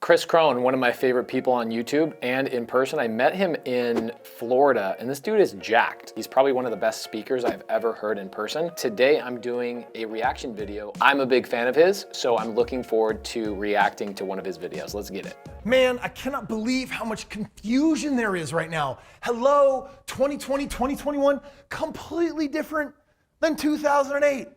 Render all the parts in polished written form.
Kris Krohn, one of my favorite people on YouTube and in person. I met him in Florida, and this dude is jacked. He's probably one of the best speakers I've ever heard in person. Today, I'm doing a reaction video. I'm a big fan of his, so I'm looking forward to reacting to one of his videos. Let's get it. Man, I cannot believe how much confusion there is right now. Hello, 2020, 2021, completely different than 2008.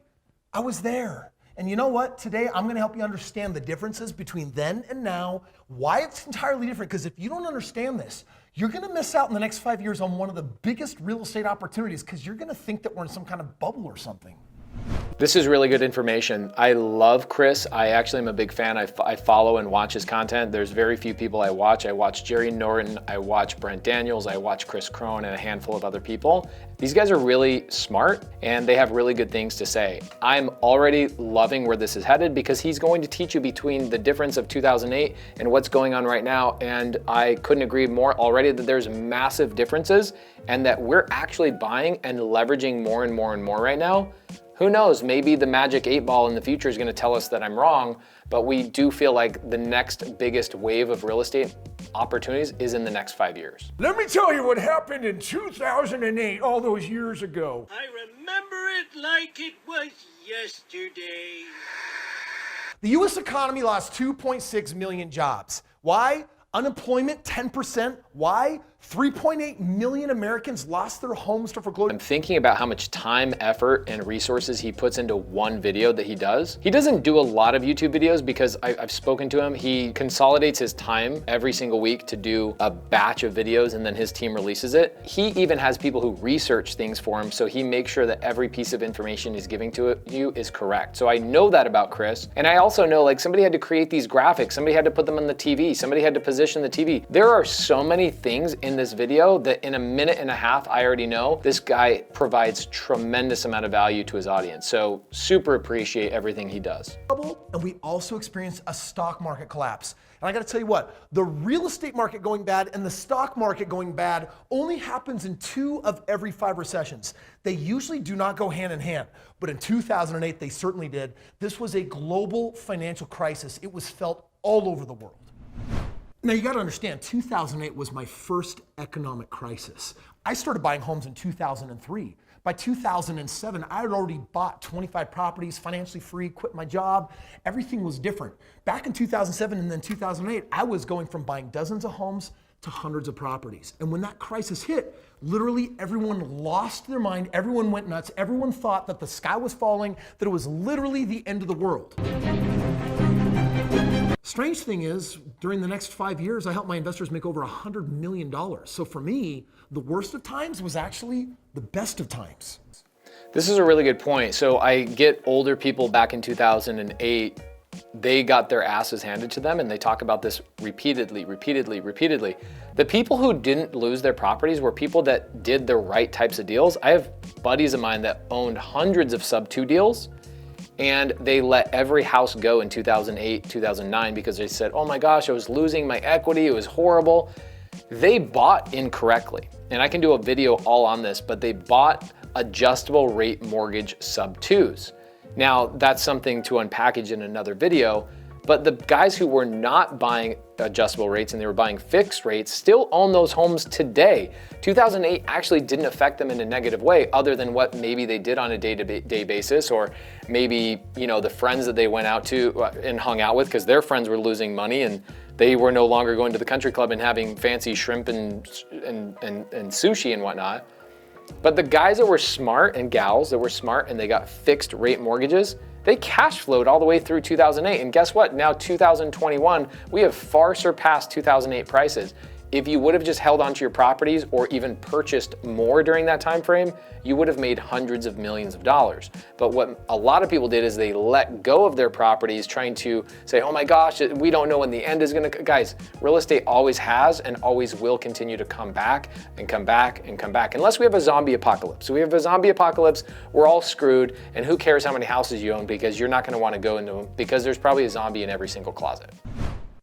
I was there. And you know what? Today, I'm gonna help you understand the differences between then and now, why it's entirely different, because if you don't understand this, you're gonna miss out in the next 5 years on one of the biggest real estate opportunities, because you're gonna think that we're in some kind of bubble or something. This is really good information. I love Kris. I actually am a big fan. I follow and watch his content. There's very few people I watch. I watch Jerry Norton, I watch Brent Daniels, I watch Kris Krohn, and a handful of other people. These guys are really smart and they have really good things to say. I'm already loving where this is headed because he's going to teach you between the difference of 2008 and what's going on right now. And I couldn't agree more already that there's massive differences and that we're actually buying and leveraging more and more and more right now. Who knows, maybe the magic 8-ball in the future is gonna tell us that I'm wrong, but we do feel like the next biggest wave of real estate opportunities is in the next 5 years. Let me tell you what happened in 2008, all those years ago. I remember it like it was yesterday. The US economy lost 2.6 million jobs. Why? Unemployment, 10%. Why? 3.8 million Americans lost their homes to foreclosure. I'm thinking about how much time, effort, and resources he puts into one video that he does. He doesn't do a lot of YouTube videos because I've spoken to him. He consolidates his time every single week to do a batch of videos and then his team releases it. He even has people who research things for him, so he makes sure that every piece of information he's giving to you is correct. So I know that about Kris. And I also know, like, somebody had to create these graphics, somebody had to put them on the TV, somebody had to position the TV. There are so many things in this video that in a minute and a half, I already know this guy provides tremendous amount of value to his audience. So super appreciate everything he does. And we also experienced a stock market collapse. And I gotta tell you what, the real estate market going bad and the stock market going bad only happens in 2 of every 5 recessions. They usually do not go hand in hand, but in 2008, they certainly did. This was a global financial crisis. It was felt all over the world. Now you gotta understand, 2008 was my first economic crisis. I started buying homes in 2003. By 2007, I had already bought 25 properties, financially free, quit my job. Everything was different. Back in 2007 and then 2008, I was going from buying dozens of homes to hundreds of properties. And when that crisis hit, literally everyone lost their mind, everyone went nuts, everyone thought that the sky was falling, that it was literally the end of the world. Strange thing is, during the next 5 years, I helped my investors make over $100 million. So for me, the worst of times was actually the best of times. This is a really good point. So I get older people back in 2008, they got their asses handed to them and they talk about this repeatedly. The people who didn't lose their properties were people that did the right types of deals. I have buddies of mine that owned hundreds of Subto deals, and they let every house go in 2008, 2009 because they said, oh my gosh, I was losing my equity, it was horrible. They bought incorrectly. And I can do a video all on this, but they bought adjustable rate mortgage Subtos. Now, that's something to unpackage in another video, but the guys who were not buying adjustable rates and they were buying fixed rates still own those homes today. 2008 actually didn't affect them in a negative way other than what maybe they did on a day-to-day basis, or maybe, you know, the friends that they went out to and hung out with because their friends were losing money and they were no longer going to the country club and having fancy shrimp and sushi and whatnot. But the guys that were smart and gals that were smart and they got fixed rate mortgages, they cash flowed all the way through 2008. And guess what? Now 2021, we have far surpassed 2008 prices. If you would have just held onto your properties or even purchased more during that time frame, you would have made hundreds of millions of dollars. But what a lot of people did is they let go of their properties trying to say, oh my gosh, we don't know when the end is gonna, guys, real estate always has and always will continue to come back and come back and come back, unless we have a zombie apocalypse. So we have a zombie apocalypse, we're all screwed, and who cares how many houses you own because you're not gonna wanna go into them because there's probably a zombie in every single closet.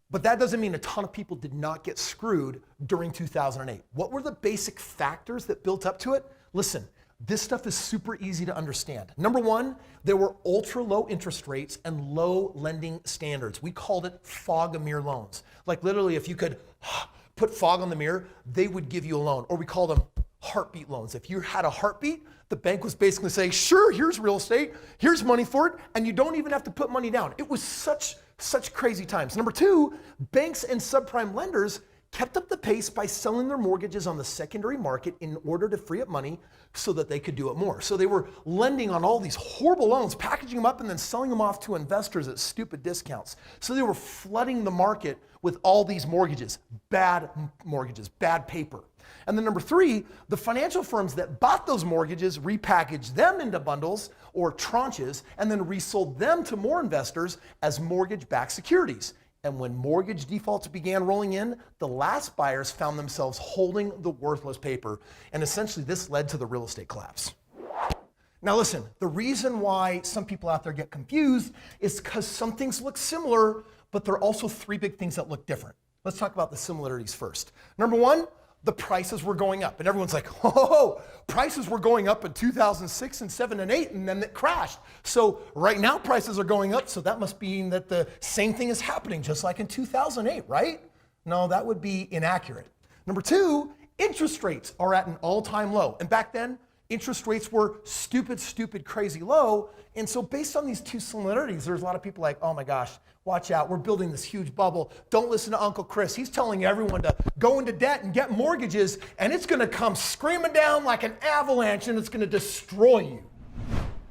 But that doesn't mean a ton of people did not get screwed during 2008. What were the basic factors that built up to it? Listen, This stuff is super easy to understand. Number one, there were ultra low interest rates and low lending standards. We called it fog a mirror loans. Like literally, if you could put fog on the mirror, they would give you a loan. Or we call them heartbeat loans. If you had a heartbeat, the bank was basically saying, sure, here's real estate, here's money for it, and you don't even have to put money down. It was such crazy times. Number two, banks and subprime lenders kept up the pace by selling their mortgages on the secondary market in order to free up money so that they could do it more. So they were lending on all these horrible loans, packaging them up and then selling them off to investors at stupid discounts. So they were flooding the market with all these mortgages, bad paper. And then number three, the financial firms that bought those mortgages repackaged them into bundles or tranches and then resold them to more investors as mortgage-backed securities. And when mortgage defaults began rolling in, the last buyers found themselves holding the worthless paper. And essentially this led to the real estate collapse. Now listen, the reason why some people out there get confused is because some things look similar, but there are also three big things that look different. Let's talk about the similarities first. Number one, the prices were going up. And everyone's like, oh, prices were going up in 2006 and 7 and 8, and then it crashed. So right now prices are going up, so that must mean that the same thing is happening, just like in 2008, right? No, that would be inaccurate. Number two, interest rates are at an all-time low. And back then, interest rates were stupid, crazy low. And so based on these two similarities, there's a lot of people like, oh my gosh, watch out, we're building this huge bubble. Don't listen to Uncle Kris. He's telling everyone to go into debt and get mortgages, and it's gonna come screaming down like an avalanche and it's gonna destroy you.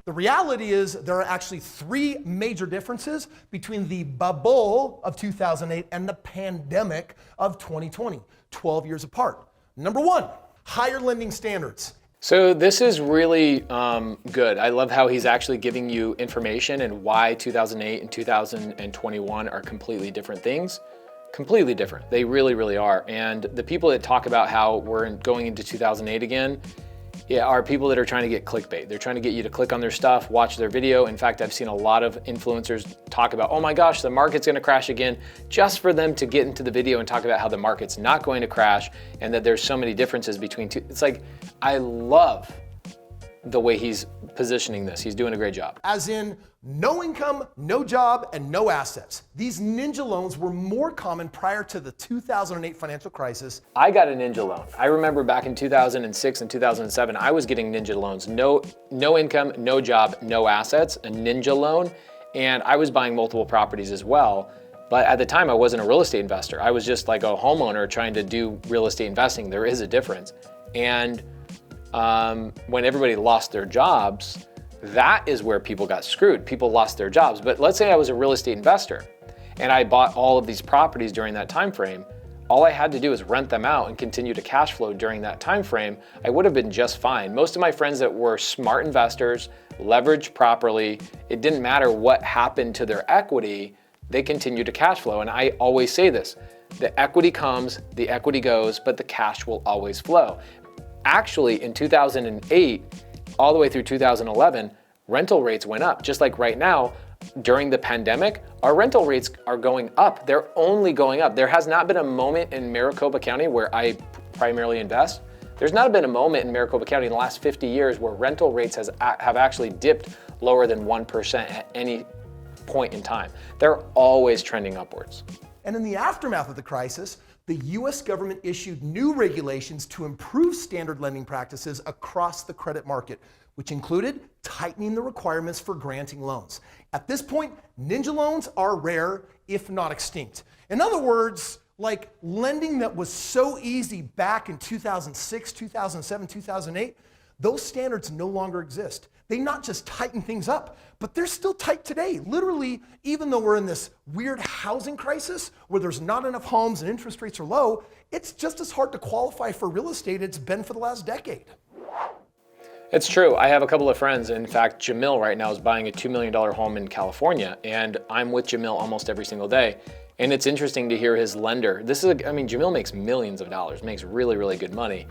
The reality is there are actually three major differences between the bubble of 2008 and the pandemic of 2020, 12 years apart. Number one, higher lending standards. So this is really good. I love how he's actually giving you information and why 2008 and 2021 are completely different things. Completely different. They really are. And the people that talk about how we're going into 2008 again, are people that are trying to get clickbait. They're trying to get you to click on their stuff, watch their video. In fact, I've seen a lot of influencers talk about, oh my gosh, the market's gonna crash again, just for them to get into the video and talk about how the market's not going to crash and that there's so many differences between two. It's like, I love the way he's positioning this. He's doing a great job. As in, no income, no job, and no assets. These ninja loans were more common prior to the 2008 financial crisis. I got a ninja loan. I remember back in 2006 and 2007, I was getting ninja loans. No income, no job, no assets, a ninja loan. And I was buying multiple properties as well. But at the time, I wasn't a real estate investor. I was just like a homeowner trying to do real estate investing. There is a difference. And when everybody lost their jobs, that is where people got screwed. People lost their jobs. But let's say I was a real estate investor and I bought all of these properties during that time frame. All I had to do is rent them out and continue to cash flow during that time frame. I would have been just fine. Most of my friends that were smart investors, leveraged properly, it didn't matter what happened to their equity, they continued to cash flow. And I always say this, the equity comes, the equity goes, but the cash will always flow. Actually, in 2008, all the way through 2011, rental rates went up. Just like right now, during the pandemic, our rental rates are going up. They're only going up. There has not been a moment in Maricopa County where I primarily invest. There's not been a moment in Maricopa County in the last 50 years where rental rates have actually dipped lower than 1% at any point in time. They're always trending upwards. And in the aftermath of the crisis, the US government issued new regulations to improve standard lending practices across the credit market, which included tightening the requirements for granting loans. At this point, ninja loans are rare, if not extinct. In other words, like lending that was so easy back in 2006, 2007, 2008, those standards no longer exist. They not just tighten things up, but they're still tight today. Literally, even though we're in this weird housing crisis where there's not enough homes and interest rates are low, it's just as hard to qualify for real estate as it's been for the last decade. It's true. I have a couple of friends. In fact, Jamil right now is buying a $2 million home in California, and I'm with Jamil almost every single day. And it's interesting to hear his lender. Jamil makes millions of dollars, makes really good money.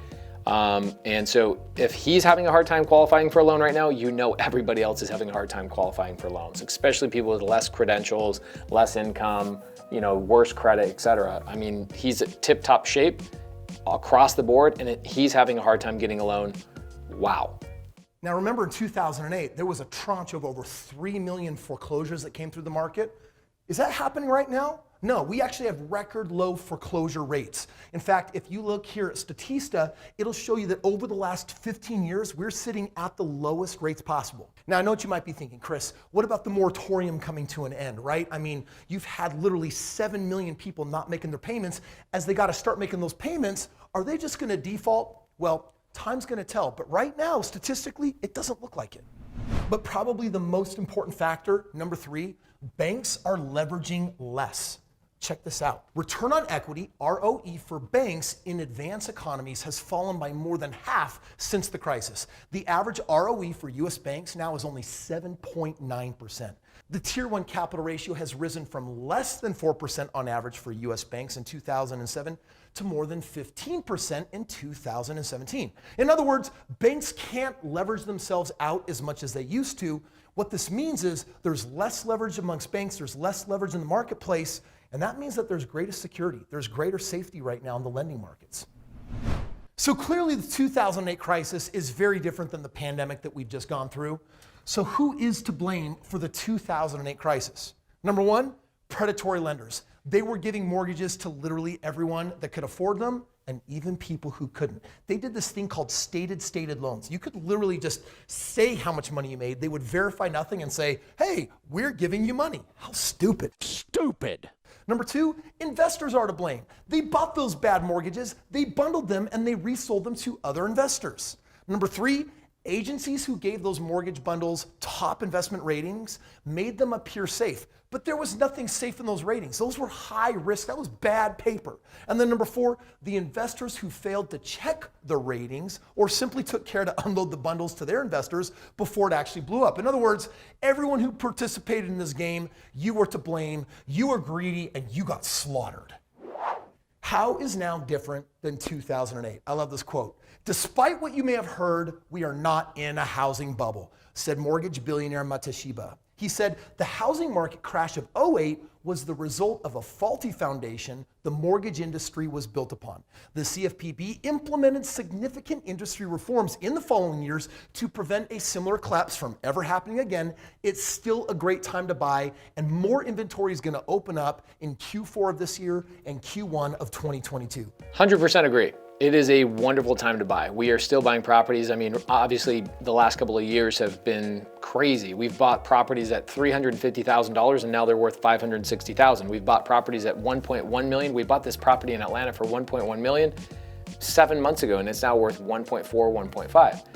And so if he's having a hard time qualifying for a loan right now, you know everybody else is having a hard time qualifying for loans, especially people with less credentials, less income, worse credit, etc. I mean, he's at tip-top shape across the board, and he's having a hard time getting a loan. Wow. Now remember in 2008, there was a tranche of over 3 million foreclosures that came through the market. Is that happening right now? No, we actually have record low foreclosure rates. In fact, if you look here at Statista, it'll show you that over the last 15 years, we're sitting at the lowest rates possible. Now, I know what you might be thinking, Chris, what about the moratorium coming to an end, right? I mean, you've had literally 7 million people not making their payments. As they got to start making those payments, are they just going to default? Well, time's going to tell. But right now, statistically, it doesn't look like it. But probably the most important factor, number 3, banks are leveraging less. Check this out. Return on equity, ROE, for banks in advanced economies has fallen by more than half since the crisis. The average ROE for US banks now is only 7.9%. The Tier 1 capital ratio has risen from less than 4% on average for US banks in 2007 to more than 15% in 2017. In other words, banks can't leverage themselves out as much as they used to. What this means is there's less leverage amongst banks, there's less leverage in the marketplace, and that means that there's greater security, there's greater safety right now in the lending markets. So clearly the 2008 crisis is very different than the pandemic that we've just gone through. So who is to blame for the 2008 crisis? Number 1, predatory lenders. They were giving mortgages to literally everyone that could afford them, and even people who couldn't. They did this thing called stated loans. You could literally just say how much money you made. They would verify nothing and say, hey, we're giving you money. How stupid. Stupid. Number 2, investors are to blame. They bought those bad mortgages, they bundled them, and they resold them to other investors. Number 3, agencies who gave those mortgage bundles top investment ratings made them appear safe. But there was nothing safe in those ratings. Those were high risk. That was bad paper. And then number 4, the investors who failed to check the ratings or simply took care to unload the bundles to their investors before it actually blew up. In other words, everyone who participated in this game, you were to blame, you were greedy, and you got slaughtered. How is now different than 2008? I love this quote. Despite what you may have heard, we are not in a housing bubble, said mortgage billionaire Mateshiba. He said the housing market crash of 2008 was the result of a faulty foundation the mortgage industry was built upon. The CFPB implemented significant industry reforms in the following years to prevent a similar collapse from ever happening again. It's still a great time to buy, and more inventory is going to open up in Q4 of this year and Q1 of 2022. 100% agree. It is a wonderful time to buy. We are still buying properties. I mean, obviously the last couple of years have been crazy. We've bought properties at $350,000 and now they're worth $560,000. We've bought properties at $1.1 million. We bought this property in Atlanta for $1.1 million 7 months ago and it's now worth $1.4, $1.5.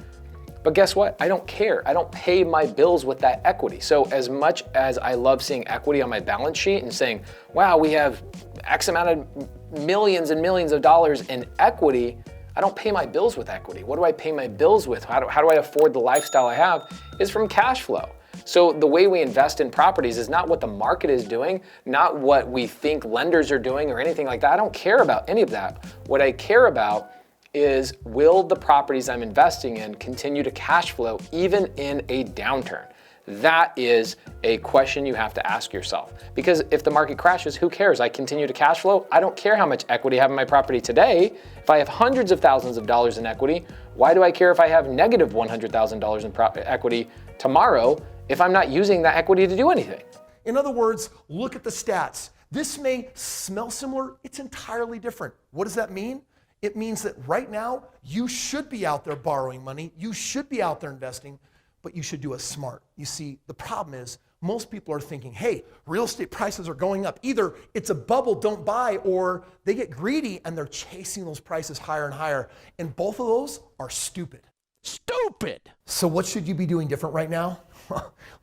But guess what? I don't care. I don't pay my bills with that equity. So as much as I love seeing equity on my balance sheet and saying, wow, we have X amount of millions and millions of dollars in equity, I don't pay my bills with equity. What do I pay my bills with? How do I afford the lifestyle I have? Is from cash flow. So the way we invest in properties is not what the market is doing, not what we think lenders are doing or anything like that. I don't care about any of that. What I care about is, will the properties I'm investing in continue to cash flow even in a downturn? That is a question you have to ask yourself. Because if the market crashes, who cares? I continue to cash flow. I don't care how much equity I have in my property today. If I have hundreds of thousands of dollars in equity, why do I care if I have negative $100,000 in equity tomorrow if I'm not using that equity to do anything? In other words, look at the stats. This may smell similar, it's entirely different. What does that mean? It means that right now, you should be out there borrowing money, you should be out there investing, but you should do it smart. You see, the problem is most people are thinking, hey, real estate prices are going up. Either it's a bubble, don't buy, or they get greedy and they're chasing those prices higher and higher. And both of those are stupid. Stupid. So what should you be doing different right now?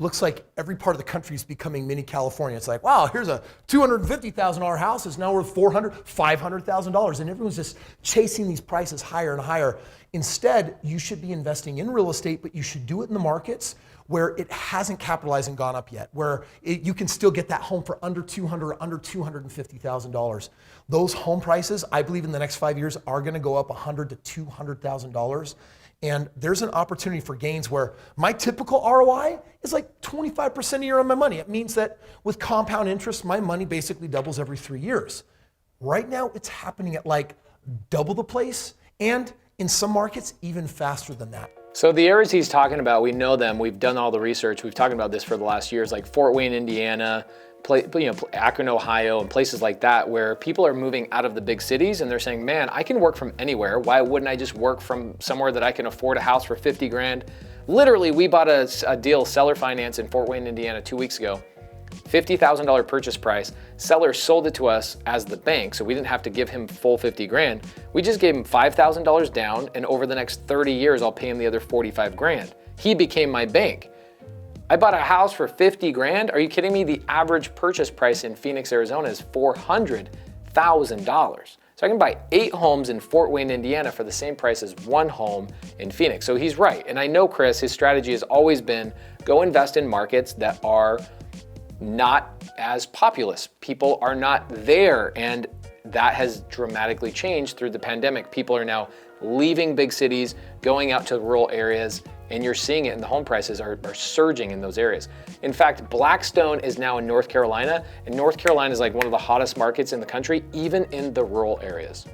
Looks like every part of the country is becoming mini California. It's like, wow, here's a $250,000 house. It's now worth $400,000, $500,000. And everyone's just chasing these prices higher and higher. Instead, you should be investing in real estate, but you should do it in the markets where it hasn't capitalized and gone up yet, where you can still get that home for under $200,000, under $250,000. Those home prices, I believe in the next 5 years, are gonna go up $100,000 to $200,000. And there's an opportunity for gains where my typical ROI is like 25% a year on my money. It means that with compound interest, my money basically doubles every 3 years. Right now, it's happening at like double the place, and in some markets, even faster than that. So the areas he's talking about, we know them, we've done all the research, we've talked about this for the last years, like Fort Wayne, Indiana, Akron, Ohio, and places like that, where people are moving out of the big cities and they're saying, man, I can work from anywhere. Why wouldn't I just work from somewhere that I can afford a house for 50 grand? Literally, we bought a deal, seller finance in Fort Wayne, Indiana 2 weeks ago. $50,000 purchase price. Seller sold it to us as the bank, so we didn't have to give him full 50 grand. We just gave him $5,000 down, and over the next 30 years, I'll pay him the other 45 grand. He became my bank. I bought a house for 50 grand. Are you kidding me? The average purchase price in Phoenix, Arizona is $400,000. So I can buy 8 homes in Fort Wayne, Indiana for the same price as 1 home in Phoenix. So he's right. And I know Kris, his strategy has always been go invest in markets that are not as populous. People are not there. And that has dramatically changed through the pandemic. People are now leaving big cities, going out to rural areas, and you're seeing it, and the home prices are surging in those areas. In fact, Blackstone is now in North Carolina, and North Carolina is like one of the hottest markets in the country, even in the rural areas.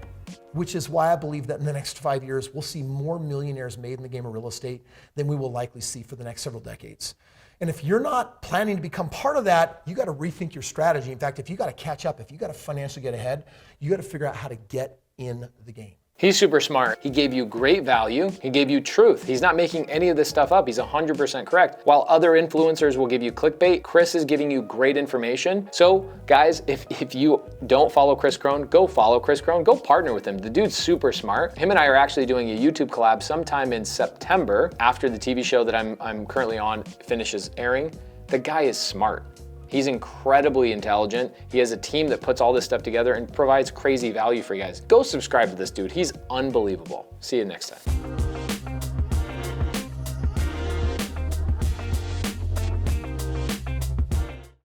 Which is why I believe that in the next 5 years, we'll see more millionaires made in the game of real estate than we will likely see for the next several decades. And if you're not planning to become part of that, you got to rethink your strategy. In fact, if you got to catch up, if you got to financially get ahead, you got to figure out how to get in the game. He's super smart. He gave you great value. He gave you truth. He's not making any of this stuff up. He's 100% correct. While other influencers will give you clickbait, Kris is giving you great information. So guys, if you don't follow Kris Krohn, go follow Kris Krohn. Go partner with him. The dude's super smart. Him and I are actually doing a YouTube collab sometime in September after the TV show that I'm currently on finishes airing. The guy is smart. He's incredibly intelligent. He has a team that puts all this stuff together and provides crazy value for you guys. Go subscribe to this dude. He's unbelievable. See you next time.